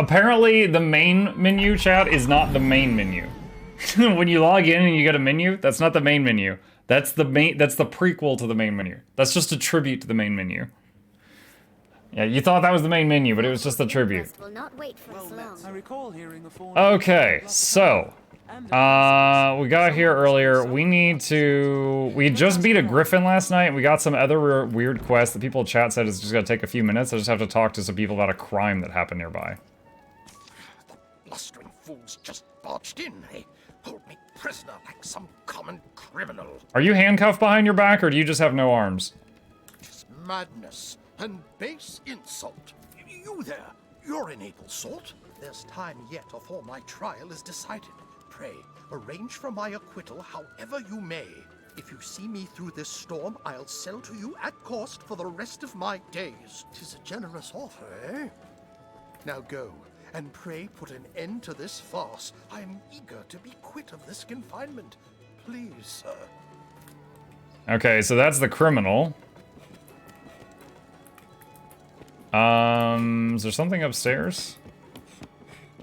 Apparently, the main menu, chat, is not the main menu. When you log in and you get a menu, that's not the main menu. That's the prequel to the main menu. That's just a tribute to the main menu. Yeah, you thought that was the main menu, but it was just a tribute. Okay, so we got here earlier. We just beat a griffin last night. We got some other weird quests that people in chat said is just gonna take a few minutes. I just have to talk to some people about a crime that happened nearby. The blustering fools just barged in. They hold me prisoner like some common criminal. Are you handcuffed behind your back, or do you just have no arms? Just madness and base insult. You there, you're an able sort. There's time yet afore my trial is decided. Pray, arrange for my acquittal however you may. If you see me through this storm, I'll sell to you at cost for the rest of my days. 'Tis a generous offer, eh? Now go, and pray put an end to this farce. I am eager to be quit of this confinement. Please, sir. Okay, so that's the criminal. Is there something upstairs?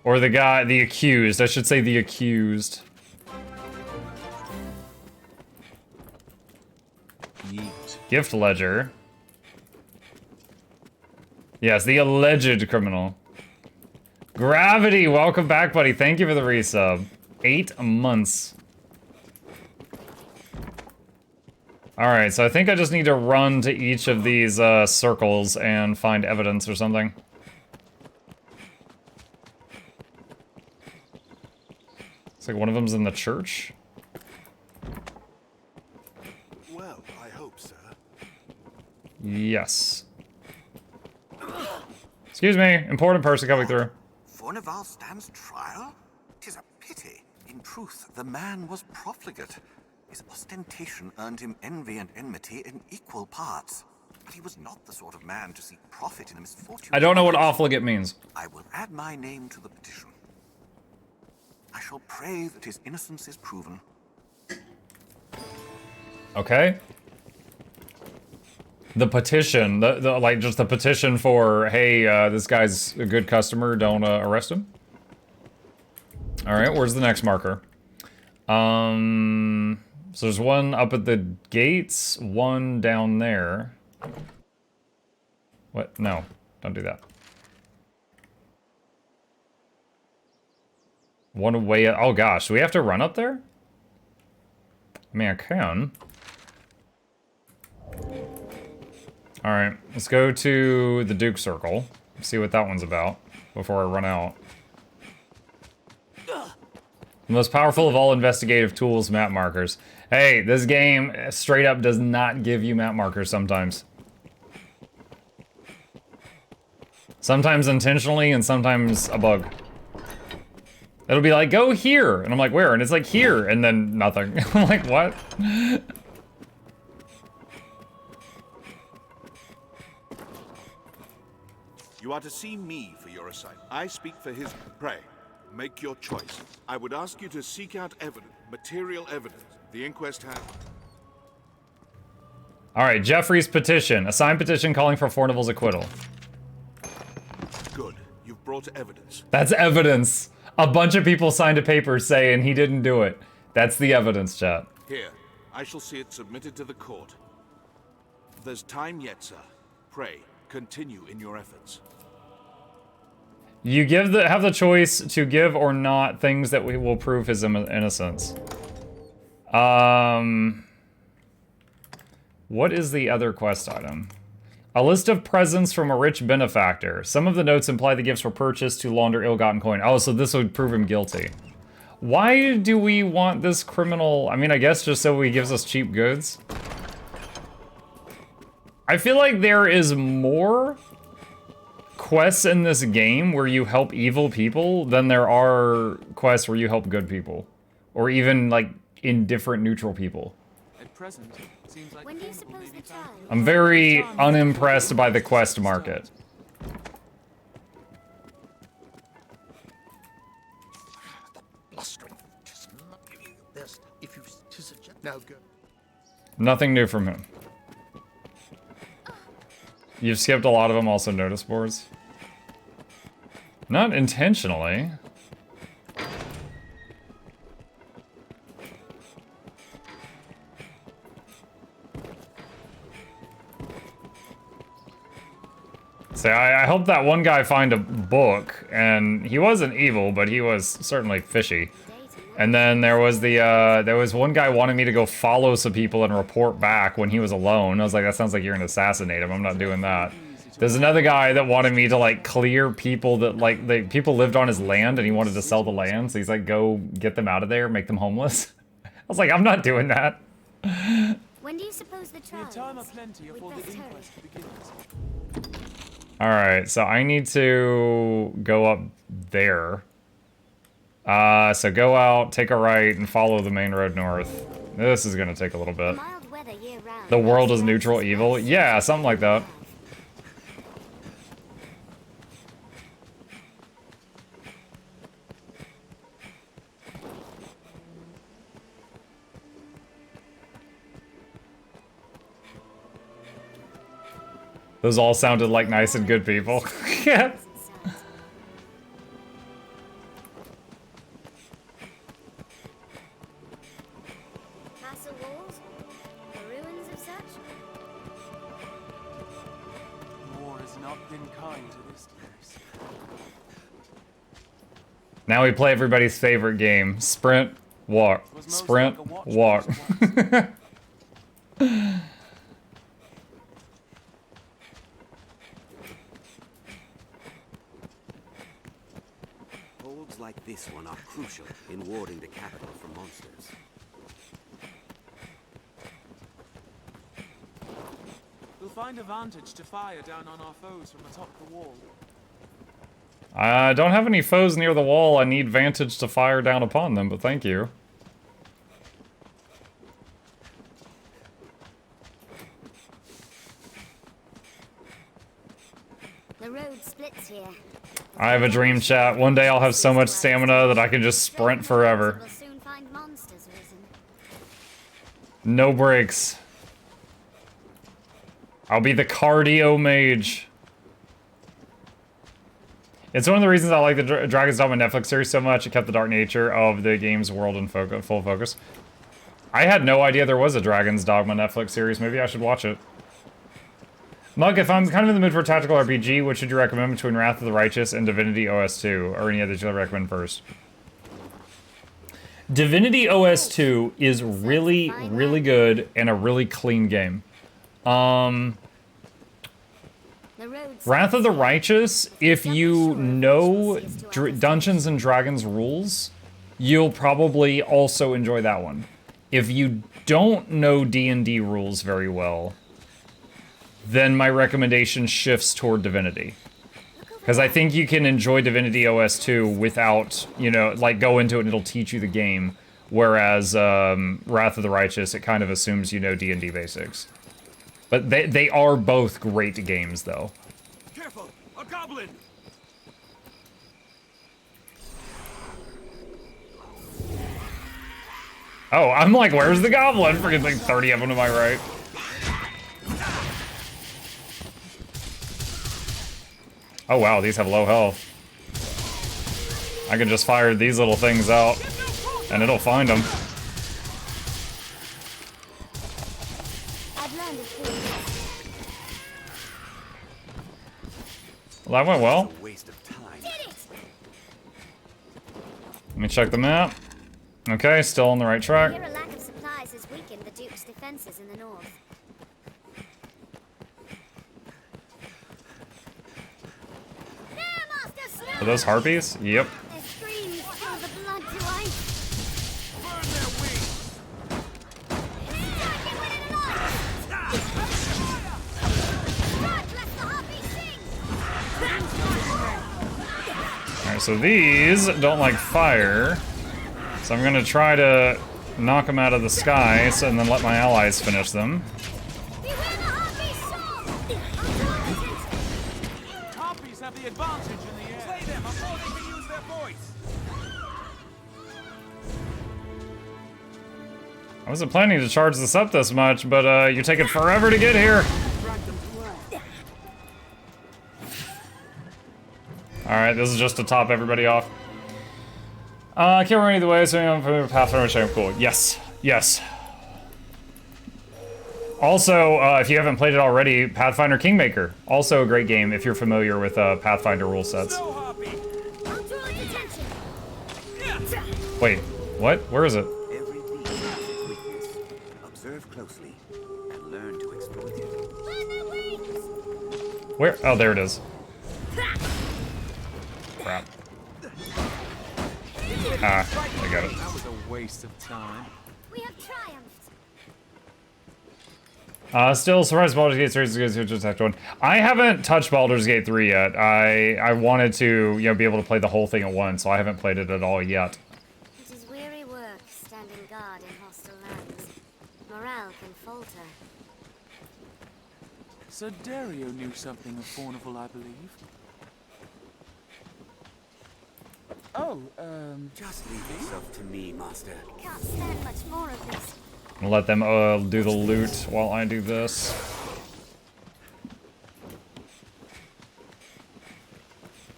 Or the accused. I should say the accused. Yeet. Gift ledger. Yes, the alleged criminal. Gravity, welcome back, buddy. Thank you for the resub. 8 months. Alright, so I think I just need to run to each of these circles and find evidence or something. It's like one of them's in the church. Well, I hope, sir. Yes. Excuse me, important person coming through. Fornival stands trial? 'Tis a pity. In truth, the man was profligate. His ostentation earned him envy and enmity in equal parts. But he was not the sort of man to seek profit in a misfortune. I don't know what profligate means. I will add my name to the petition. I shall pray that his innocence is proven. Okay. The petition, like just the petition for, hey, this guy's a good customer, don't arrest him. All right, where's the next marker? So there's one up at the gates, one down there. What? No, don't do that. One way, oh gosh, do we have to run up there? I mean, I can. All right, let's go to the Duke Circle. See what that one's about before I run out. The most powerful of all investigative tools, map markers. Hey, this game straight up does not give you map markers sometimes. Sometimes intentionally and sometimes a bug. It'll be like, go here. And I'm like, where? And it's like, here. And then nothing. I'm like, what? You are to see me for your assignment. I speak for his... Pray, make your choice. I would ask you to seek out evidence, material evidence. The inquest has... Alright, Jeffrey's petition. A signed petition calling for Fornival's acquittal. Good. You've brought evidence. That's evidence. A bunch of people signed a paper saying he didn't do it. That's the evidence, chat. Here, I shall see it submitted to the court. There's time yet, sir. Pray, continue in your efforts. You have the choice to give or not things that will prove his innocence. What is the other quest item? A list of presents from a rich benefactor. Some of the notes imply the gifts were purchased to launder ill-gotten coin. Oh, so this would prove him guilty. Why do we want this criminal? I mean, I guess just so he gives us cheap goods. I feel like there is more quests in this game where you help evil people than there are quests where you help good people. Or even, like, indifferent neutral people. At present, it seems like When do you suppose the child? I'm very unimpressed by the quest market. The blustering. If you now go. Nothing new from him. You've skipped a lot of them, also notice boards. Not intentionally. So I helped that one guy find a book, and he wasn't evil, but he was certainly fishy. And then there was one guy wanting me to go follow some people and report back when he was alone. I was like, that sounds like you're gonna assassinate him. I'm not doing that. There's another guy that wanted me to like clear people that like people lived on his land and he wanted to sell the land. So he's like, go get them out of there, make them homeless. I was like, I'm not doing that. When do you suppose the trial Time is? aplenty We'd before the best hurry. inquest begins. All right, so I need to go up there. So go out, take a right, and follow the main road north. This is gonna take a little bit. Mild weather year round. The world is neutral evil? Yeah, something like that. Those all sounded like nice and good people. Yeah. Castle walls, the ruins of such. War has not been kind to this place. Now we play everybody's favorite game. Sprint, walk. Sprint, walk. Holds like this one are crucial in warding the capital from monsters. We'll find a vantage to fire down on our foes from atop the wall. I don't have any foes near the wall. I need vantage to fire down upon them, but thank you. The road splits here. I have a dream, chat. One day I'll have so much stamina that I can just sprint forever. We'll soon find monsters risen. No breaks. I'll be the cardio mage. It's one of the reasons I like the Dragon's Dogma Netflix series so much. It kept the dark nature of the game's world in full focus. I had no idea there was a Dragon's Dogma Netflix series. Maybe I should watch it. Mug, if I'm kind of in the mood for a tactical RPG, what should you recommend between Wrath of the Righteous and Divinity OS 2? Or any other you'd recommend first? Divinity OS 2 is really, really good and a really clean game. Wrath of the Righteous, if you know Dungeons and Dragons rules, you'll probably also enjoy that one. If you don't know D&D rules very well, then my recommendation shifts toward Divinity. Because I think you can enjoy Divinity OS 2 without, you know, like go into it and it'll teach you the game. Whereas Wrath of the Righteous, it kind of assumes you know D&D basics. But they are both great games, though. Careful! A goblin! Oh, I'm like, where's the goblin? Freaking like 30 of them to my right. Oh wow, these have low health. I can just fire these little things out, and it'll find them. Well, that went well. Waste of time. Let me check the map. Okay, still on the right track. Here a lack of supplies has weakened the Duke's defenses in the north. There, Master Snow! Are those harpies? Yep. Their screams fill the blood to ice. Burn their wings! Strike it when it lies! Strike, let the harpy sing! Alright, so these don't like fire. So I'm gonna try to knock them out of the sky and then let my allies finish them. Beware the harpy's sword! Harpies have the advantage in the air. Slay them before they can use their voice! I wasn't planning to charge this up this much, but you're taking forever to get here. Alright, this is just to top everybody off. I can't remember either way, so I'm for Pathfinder, which I'm cool. Yes, yes. Also, if you haven't played it already, Pathfinder Kingmaker. Also a great game if you're familiar with Pathfinder rule sets. So happy. I'll draw its attention. Wait, what? Where is it? Every beast has its weakness. Observe closely and learn to exploit it. Burn their wings. Where? Oh, there it is. Crap. Ah, I got it. That was a waste of time. We have triumphed. Still, surprised Baldur's Gate 3 is just Act 1. I haven't touched Baldur's Gate 3 yet. I wanted to, you know, be able to play the whole thing at once, so I haven't played it at all yet. It is weary work standing guard in hostile lands. Morale can falter. Sir Dario knew something of Faunival, I believe. Oh, Just leave yourself to me, Master. Can't stand much more of this. I'll let them do the loot while I do this.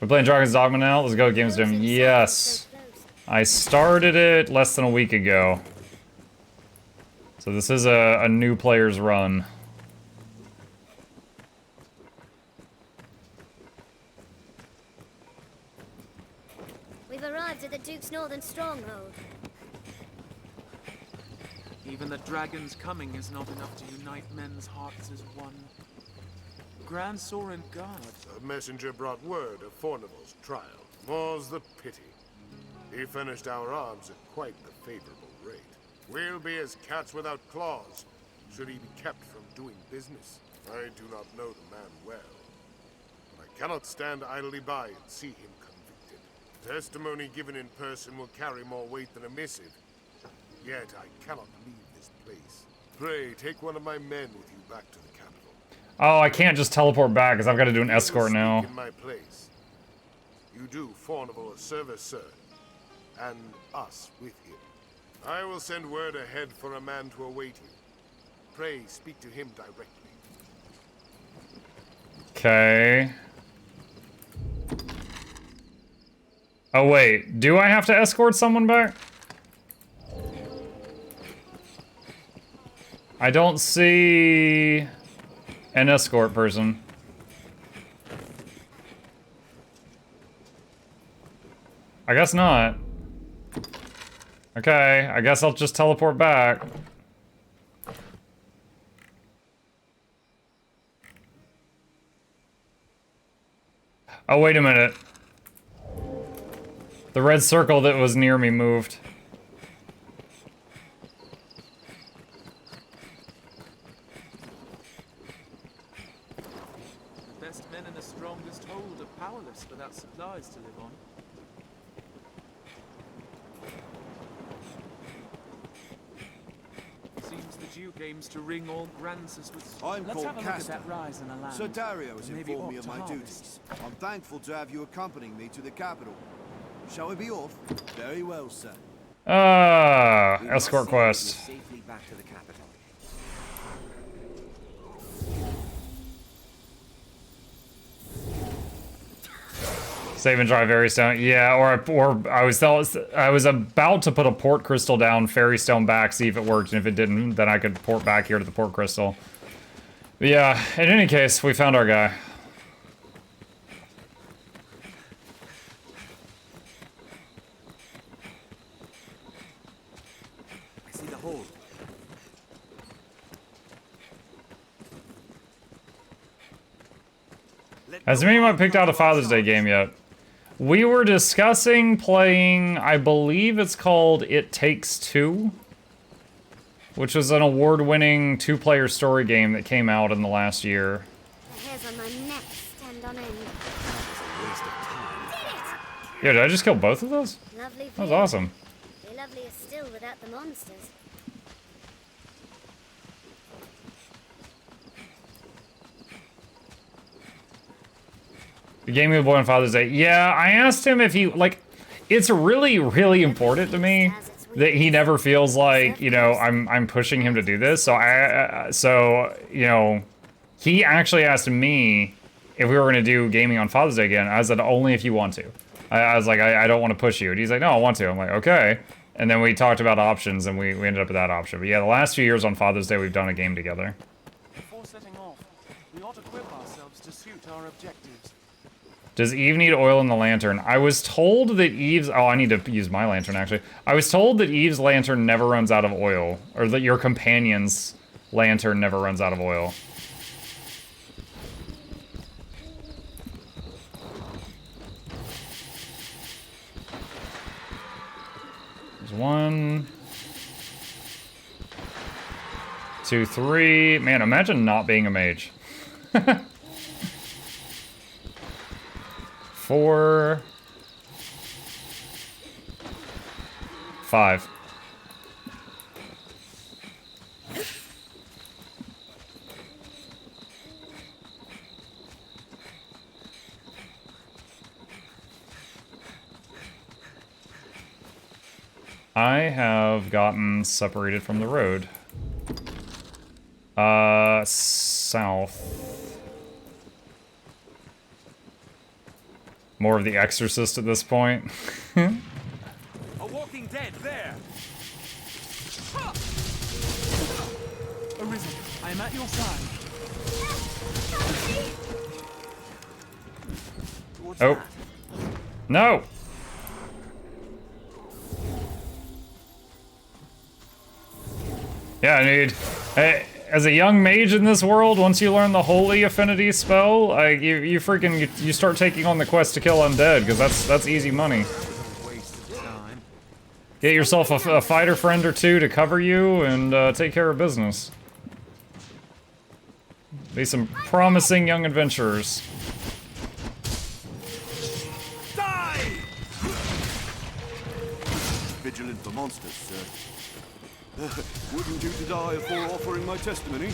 We're playing Dragon's Dogma now? Let's go, Games Jam. Yes. I started it less than a week ago. So this is a new player's run. We've arrived at the Duke's northern stronghold. even the dragon's coming is not enough to unite men's hearts as one. Grand Sorin Guard. A messenger brought word of Fornival's trial. More's the pity. He furnished our arms at quite the favorable rate. We'll be as cats without claws, should he be kept from doing business. I do not know the man well, but I cannot stand idly by and see him convicted. Testimony given in person will carry more weight than a missive. Yet I cannot leave this place. Pray, take one of my men with you back to the capital. Oh, I can't just teleport back because I've got to do an escort now. In my place. You do Fornival a service, sir, and us with him. I will send word ahead for a man to await you. Pray, speak to him directly. Okay. Oh wait, do I have to escort someone back? I don't see an escort person. I guess not. Okay, I guess I'll just teleport back. Oh, wait a minute. The red circle that was near me moved. The best men in the strongest hold are powerless without supplies to live on. Seems the Duke aims to ring all Grances with... I'm Let's called have a look at Castor. that rise in the land. Sir Dario has Maybe informed me opt of to my harvest. duties. I'm thankful to have you accompanying me to the capital. Shall we be off? Very well, sir. Ah, We must escort see quest. you safely back to the capital. Save and dry Fairy Stone. Yeah, or I was about to put a port crystal down, Fairy Stone back, see if it worked, and if it didn't, then I could port back here to the port crystal. But yeah, in any case, we found our guy. I see the hold. Has anyone picked out a Father's Day game yet? We were discussing playing, I believe it's called It Takes Two, which was an award-winning two-player story game that came out in the last year. The hairs on my neck stand on end. Waste of time. Yeah, did I just kill both of those? Lovely That was view. awesome. Be lovelier still without the monsters. The Game Boy on Father's Day. Yeah, I asked him if he, like, it's really, really important to me that he never feels like, you know, I'm pushing him to do this. So you know, he actually asked me if we were gonna do gaming on Father's Day again, I said only if you want to. I was like, I don't want to push you. And he's like, no, I want to. I'm like, okay. And then we talked about options, and we ended up with that option. But yeah, the last few years on Father's Day, we've done a game together. Before setting off, we ought to equip ourselves to suit our objectives. Does Eve need oil in the lantern? I was told that Eve's... Oh, I need to use my lantern, actually. I was told that Eve's lantern never runs out of oil. Or that your companion's lantern never runs out of oil. There's 1, 2, 3. Man, imagine not being a mage. 4, 5. I have gotten separated from the road. South. More of the Exorcist at this point. A walking dead there. Arisen, I am at your side. Oh. No! Yeah, dude. As a young mage in this world, once you learn the Holy Affinity spell, you start taking on the quest to kill undead, because that's easy money. Get yourself a fighter friend or two to cover you and take care of business. Be some promising young adventurers. Die! Vigilant for monsters, sir. Wouldn't you to die before offering my testimony?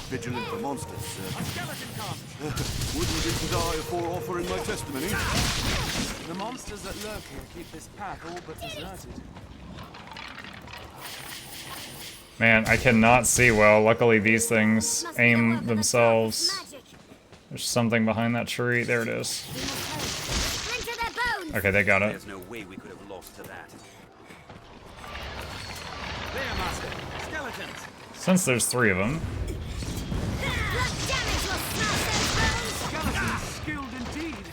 Vigilant for monsters, sir. A skeleton comes. Wouldn't you to die before offering my testimony? The monsters that lurk here keep this path all but deserted. Man, I cannot see well. Luckily, these things aim themselves. There's something behind that tree. There it is. Okay, they got it. There's no way we could have lost to that. There, Master. Skeletons. Since there's 3 of them. Skeletons skilled indeed.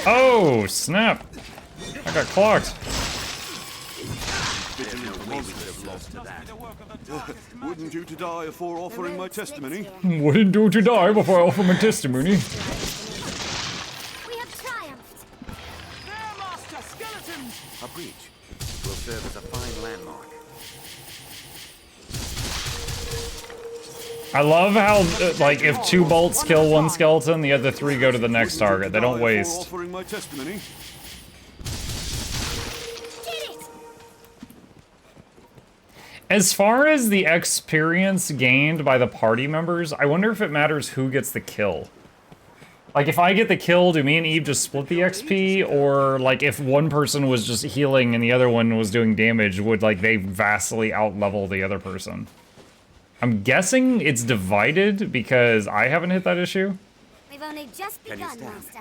Oh, snap! I got clocked. There's no way we could have lost to that. Wouldn't you to die before offering my testimony? Wouldn't do to die before I offer my testimony. We have triumphed. There, Master, skeletons. A breach will serve as a fine landmark. I love how, like, if 2 bolts kill 1 skeleton, the other 3 go to the next target. They don't waste. Offering my testimony. As far as the experience gained by the party members, I wonder if it matters who gets the kill. Like, if I get the kill, do me and Eve just split the XP? Or, like, if one person was just healing and the other one was doing damage, would, like, they vastly out-level the other person? I'm guessing it's divided because I haven't hit that issue. We've only just begun, Master.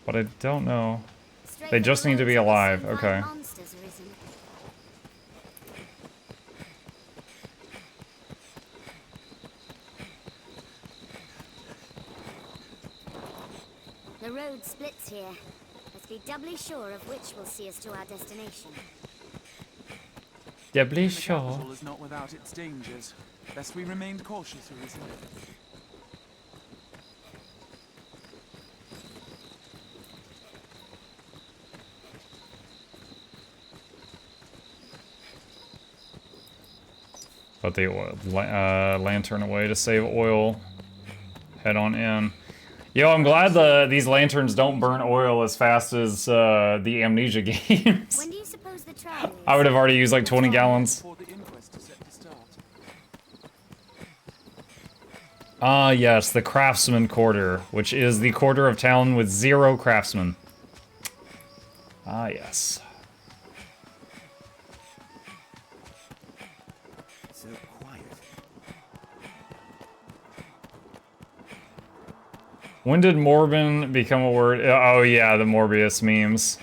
But I don't know. They just need to be alive. Okay. Monsters arisen. The road splits here. Let's be doubly sure of which will see us to our destination. Doubly The sure. capital is not without its dangers. Best we remained cautious, Arisen. Put the lantern away to save oil. Head on in. Yo, I'm glad these lanterns don't burn oil as fast as the Amnesia games. When do you suppose the trial is? I would have already used like 20 gallons. Before the inquest is set to start. Ah, yes, the Craftsman Quarter, which is the quarter of town with 0 craftsmen. Ah, yes. When did Morbin become a word? Oh yeah, the Morbius memes.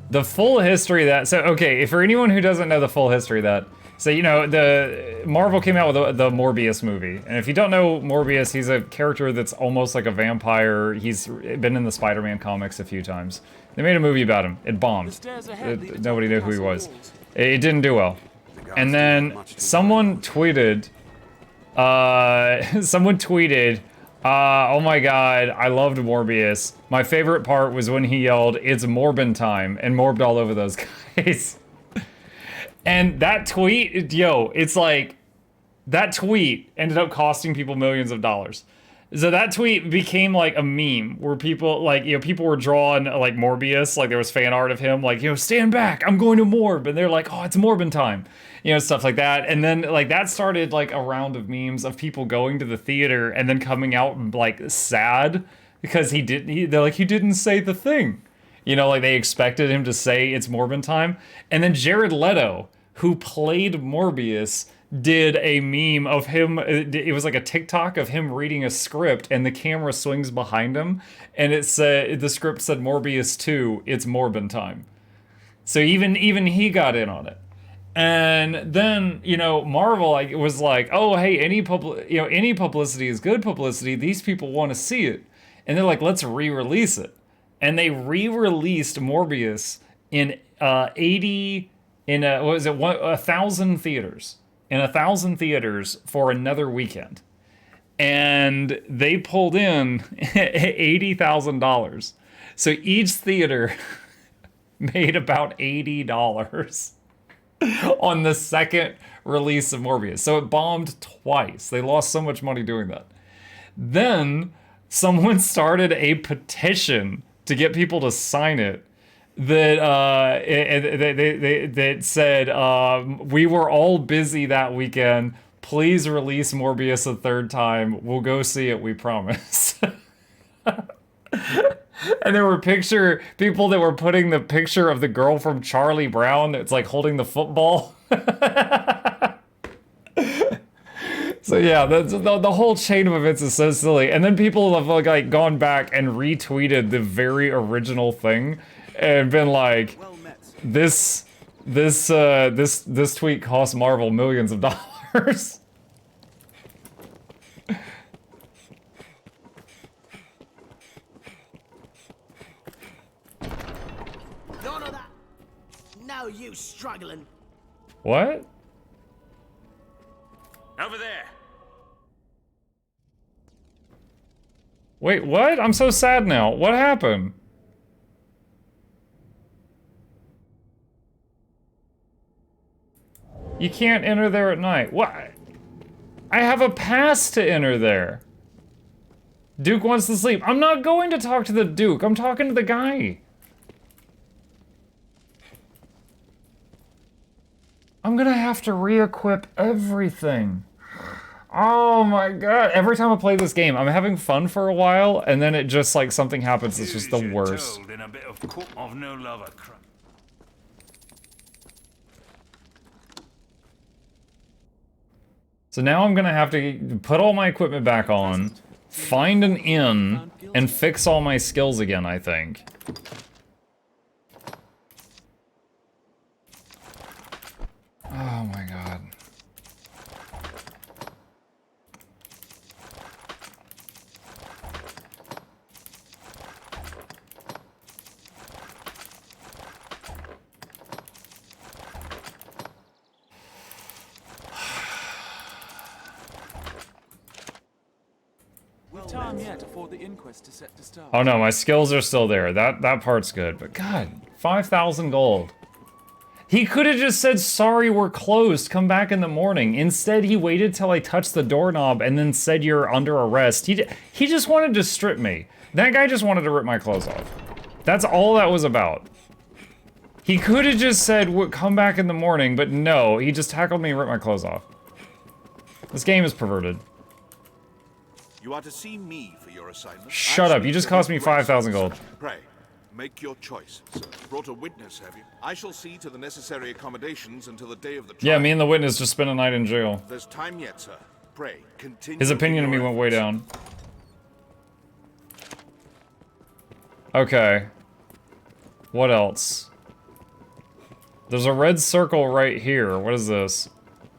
The full history of that, so okay, for anyone who doesn't know the full history of that, so you know, the Marvel came out with the Morbius movie, and if you don't know Morbius, he's a character that's almost like a vampire. He's been in the Spider-Man comics a few times. They made a movie about him. It bombed. Nobody knew who he was. It didn't do well. And then someone tweeted, oh my god, I loved Morbius. My favorite part was when he yelled, "It's Morbin time," and morbed all over those guys. And that tweet, yo, it's like, that tweet ended up costing people millions of dollars. So that tweet became like a meme where people, like, you know, people were drawing like Morbius, like there was fan art of him, like, you know, stand back, I'm going to Morb. And they're like, oh, it's Morbin time. You know, stuff like that. And then like that started like a round of memes of people going to the theater and then coming out like sad because they're like, he didn't say the thing. You know, like they expected him to say it's Morbin time. And then Jared Leto, who played Morbius, did a meme of him. It was like a TikTok of him reading a script and the camera swings behind him. And it said, the script said Morbius 2, it's Morbin time. So even he got in on it. And then, you know, Marvel was like, oh, hey, any publicity is good publicity. These people want to see it. And they're like, let's re-release it. And they re-released Morbius in 1,000 theaters. In 1,000 theaters for another weekend. And they pulled in $80,000. So each theater made about $80 on the second release of Morbius. So it bombed twice. They lost so much money doing that. Then someone started a petition to get people to sign it that that said, we were all busy that weekend. Please release Morbius a third time. We'll go see it, we promise. And there were people that were putting the picture of the girl from Charlie Brown that's like holding the football. So yeah, the whole chain of events is so silly. And then people have like gone back and retweeted the very original thing and been like, this tweet cost Marvel millions of dollars. None of that. No use struggling. What? Over there. Wait, what? I'm so sad now. What happened? You can't enter there at night. What? I have a pass to enter there. Duke wants to sleep. I'm not going to talk to the Duke. I'm talking to the guy. I'm gonna have to re-equip everything. Oh my god. Every time I play this game, I'm having fun for a while, and then it just, like, something happens that's just the worst. So now I'm gonna have to put all my equipment back on, find an inn, and fix all my skills again, I think. Oh my god. Time yet before the inquest is set to start. Oh no, my skills are still there. That part's good. But god, 5,000 gold. He could have just said, sorry, we're closed, come back in the morning. Instead, he waited till I touched the doorknob and then said you're under arrest. He just wanted to strip me. That guy just wanted to rip my clothes off. That's all that was about. He could have just said, come back in the morning, but no, he just tackled me and ripped my clothes off. This game is perverted. You are to see me for your assignment. Shut up, you just cost me 5,000 gold. Pray, make your choice, sir. Brought a witness, have you? I shall see to the necessary accommodations until the day of the trial. Yeah, me and the witness just spent a night in jail. There's time yet, sir. Pray, continue. His opinion of me went way down. Okay. What else? There's a red circle right here. What is this?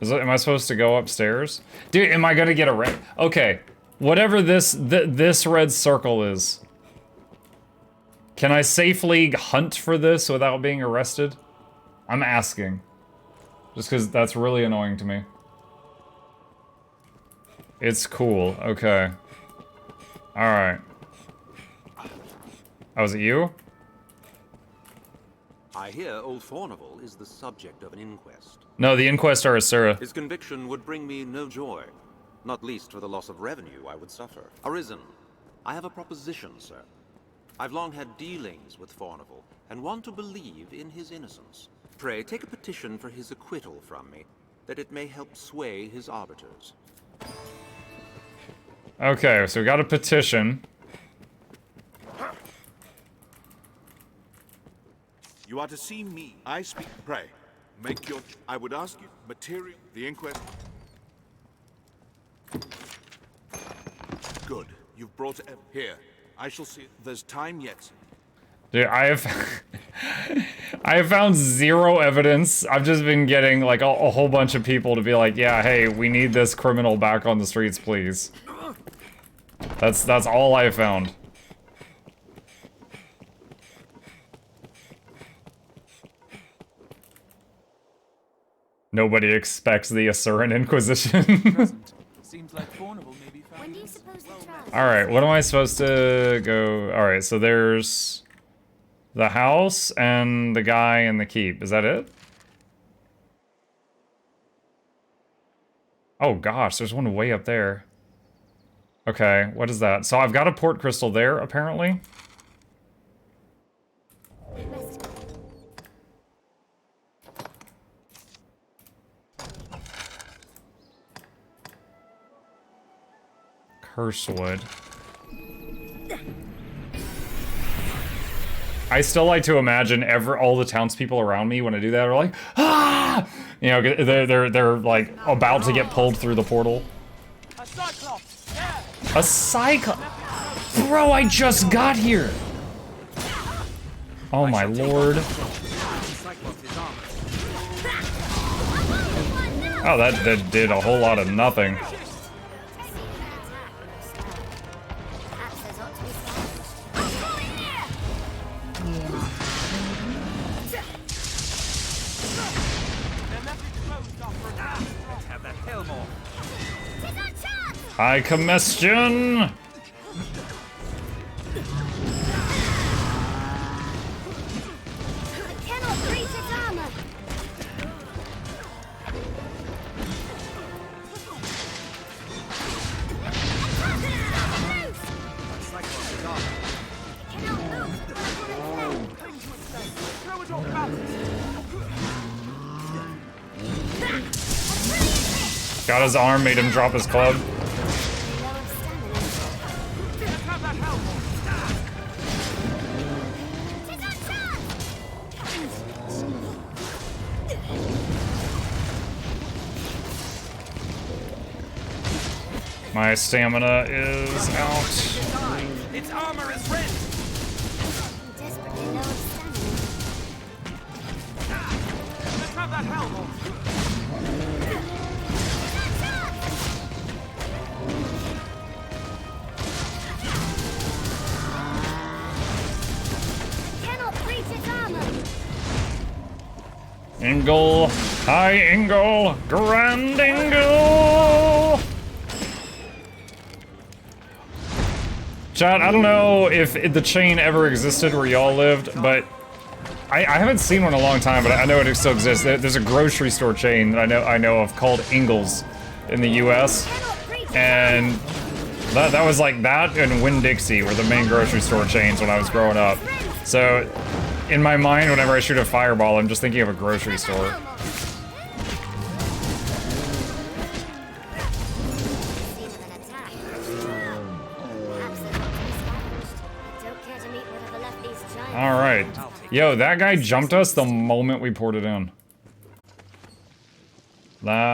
Am I supposed to go upstairs? Dude, am I gonna get a red? Okay. Whatever this red circle is. Can I safely hunt for this without being arrested? I'm asking. Just because that's really annoying to me. It's cool. Okay. Alright. Oh, is it you? I hear old Fornival is the subject of an inquest. No, the inquest are Asura. His conviction would bring me no joy, not least for the loss of revenue I would suffer. Arisen, I have a proposition, sir. I've long had dealings with Fornival, and want to believe in his innocence. Pray, take a petition for his acquittal from me, that it may help sway his arbiters. Okay, so we got a petition. You are to see me. I speak. Pray, make your. I would ask you material. The inquest. Good. You've brought it here. I shall see. There's time yet. Dude, I have found zero evidence. I've just been getting like a whole bunch of people to be like, yeah, hey, we need this criminal back on the streets, please. That's all I found. Nobody expects the Asuran Inquisition. Seems like Fornival may be found. When do you suppose the trial? Alright, what am I supposed to go? Alright, so there's the house and the guy and the keep. Is that it? Oh gosh, there's one way up there. Okay, what is that? So I've got a port crystal there, apparently. Cursewood. I still like to imagine all the townspeople around me when I do that are like, ah! You know, they're like about to get pulled through the portal. A Cyclops! Yeah! A Cyclops? Bro, I just got here! Oh my lord. Oh, that did a whole lot of nothing. High combustion! Got his arm, made him drop his club. My stamina is out. Its armor is rent. Desperately low of stamina. Let's have that helm! Cannot breach its armor. Ingle, high Ingle, grand Ingle! Chat, I don't know if the chain ever existed where y'all lived, but I haven't seen one in a long time, but I know it still exists. There's a grocery store chain that I know of called Ingles in the US, and that was like that and Winn-Dixie were the main grocery store chains when I was growing up. So in my mind, whenever I shoot a fireball, I'm just thinking of a grocery store. Alright. Yo, that guy jumped us the moment we poured it in. That